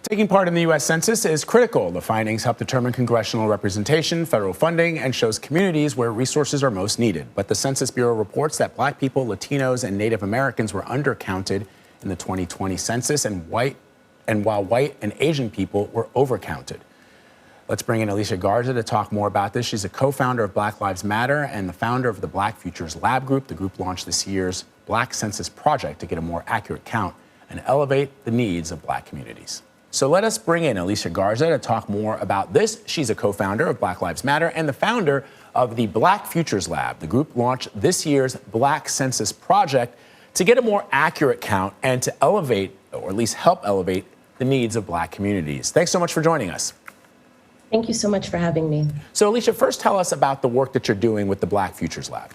Taking part in the U.S. Census is critical. The findings help determine congressional representation, federal funding, and shows communities where resources are most needed. But the Census Bureau reports that Black people, Latinos, and Native Americans were undercounted in the 2020 census, and while white and Asian people were overcounted. Let's bring in Alicia Garza to talk more about this. She's a co-founder of Black Lives Matter and the founder of the Black Futures Lab Group. The group launched this year's Black Census Project to get a more accurate count and elevate the needs of Black communities. So let us bring in Alicia Garza to talk more about this. She's a co-founder of Black Lives Matter and the founder of the Black Futures Lab. The group launched this year's Black Census Project to get a more accurate count and to elevate, or at least help elevate, the needs of Black communities. Thanks so much for joining us. Thank you so much for having me. So Alicia, first tell us about the work that you're doing with the Black Futures Lab.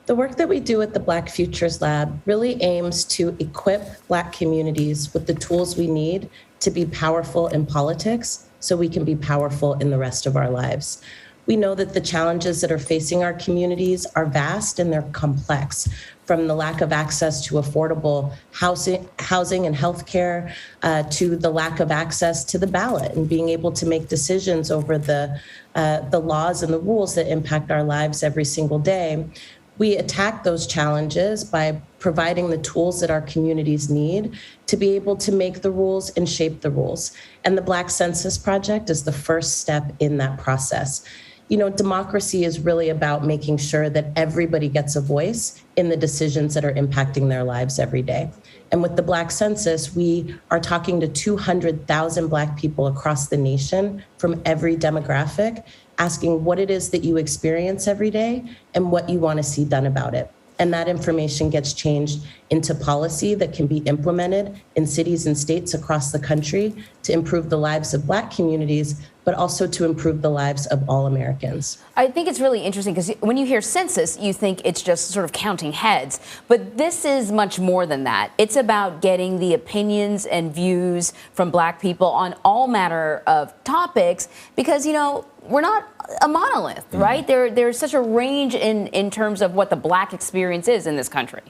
The work that we do at the Black Futures Lab really aims to equip Black communities with the tools we need to be powerful in politics so we can be powerful in the rest of our lives. We know that the challenges that are facing our communities are vast and they're complex, from the lack of access to affordable housing and healthcare, to the lack of access to the ballot and being able to make decisions over the laws and the rules that impact our lives every single day. We attack those challenges by providing the tools that our communities need to be able to make the rules and shape the rules. And the Black Census Project is the first step in that process. You know, democracy is really about making sure that everybody gets a voice in the decisions that are impacting their lives every day. And with the Black Census, we are talking to 200,000 Black people across the nation from every demographic, asking what it is that you experience every day and what you want to see done about it. And that information gets changed into policy that can be implemented in cities and states across the country to improve the lives of Black communities, but also to improve the lives of all Americans. I think it's really interesting because when you hear census, you think it's just sort of counting heads. But this is much more than that. It's about getting the opinions and views from Black people on all matter of topics because, you know, we're not a monolith, right? There's such a range in terms of what the Black experience is in this country.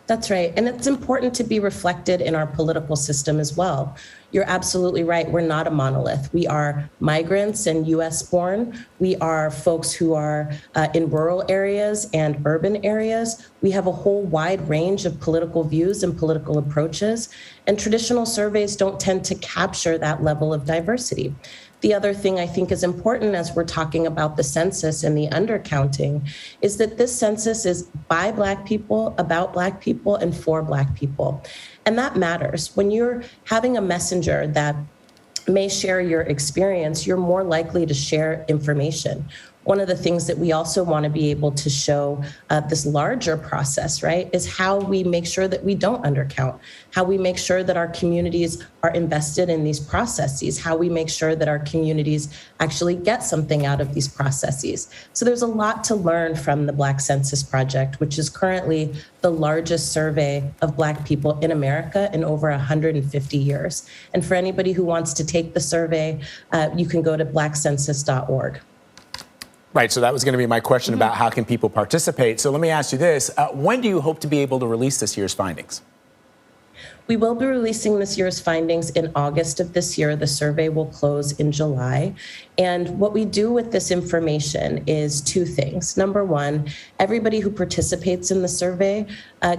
That's right. And it's important to be reflected in our political system as well. You're absolutely right. We're not a monolith. We are migrants and US born. We are folks who are in rural areas and urban areas. We have a whole wide range of political views and political approaches. And traditional surveys don't tend to capture that level of diversity. The other thing I think is important as we're talking about the census and the undercounting is that this census is by Black people, about Black people, and for Black people. And that matters. When you're having a messenger that may share your experience, you're more likely to share information. One of the things that we also want to be able to show this larger process, right, is how we make sure that we don't undercount, how we make sure that our communities are invested in these processes, how we make sure that our communities actually get something out of these processes. So there's a lot to learn from the Black Census Project, which is currently the largest survey of Black people in America in over 150 years. And for anybody who wants to take the survey, you can go to blackcensus.org. Right, so that was going to be my question about how can people participate. So let me ask you this. When do you hope to be able to release this year's findings? We will be releasing this year's findings in August of this year. The survey will close in July. And what we do with this information is two things. Number one, everybody who participates in the survey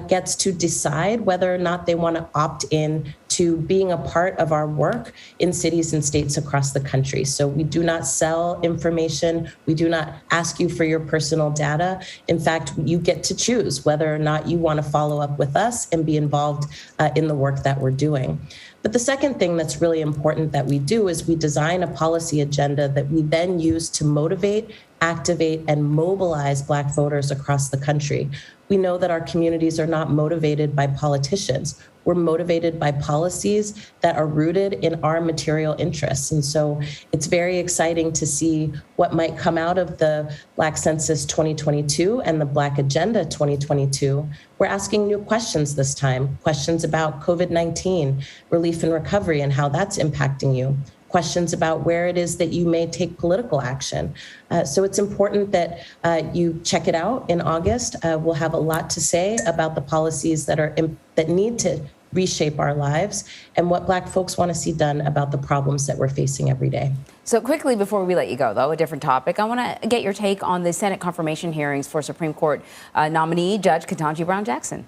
gets to decide whether or not they want to opt in to being a part of our work in cities and states across the country. So we do not sell information. We do not ask you for your personal data. In fact, you get to choose whether or not you want to follow up with us and be involved in the work that we're doing. But the second thing that's really important that we do is we design a policy agenda that we then use to motivate, activate, and mobilize Black voters across the country. We know that our communities are not motivated by politicians. We're motivated by policies that are rooted in our material interests. And so it's very exciting to see what might come out of the Black Census 2022 and the Black Agenda 2022. We're asking new questions this time, questions about COVID-19, relief and recovery, and how that's impacting you. Questions about where it is that you may take political action. So it's important that you check it out in August. We'll have a lot to say about the policies that need to reshape our lives and what Black folks want to see done about the problems that we're facing every day. So quickly, before we let you go, though, a different topic, I want to get your take on the Senate confirmation hearings for Supreme Court nominee Judge Ketanji Brown Jackson.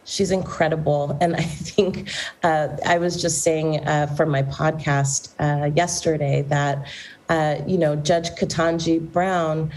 She's incredible. And I think I was just saying for my podcast yesterday that, Judge Ketanji Brown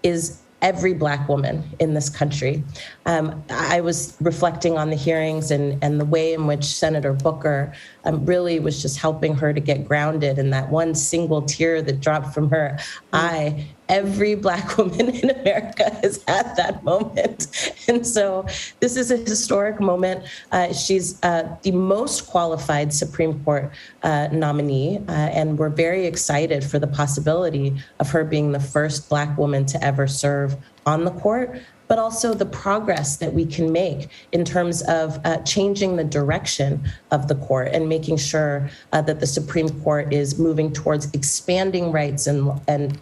is every Black woman in this country. I was reflecting on the hearings and the way in which Senator Booker really was just helping her to get grounded, and that one single tear that dropped from her eye. Every Black woman in America has had that moment. And so this is a historic moment. She's the most qualified Supreme Court nominee, and we're very excited for the possibility of her being the first Black woman to ever serve on the court, but also the progress that we can make in terms of changing the direction of the court and making sure that the Supreme Court is moving towards expanding rights and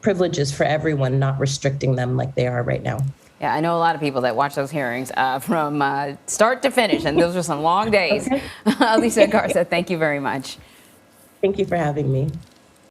privileges for everyone, not restricting them like they are right now. Yeah, I know a lot of people that watch those hearings from start to finish, and those are some long days. Okay. Alicia Garza, thank you very much. Thank you for having me.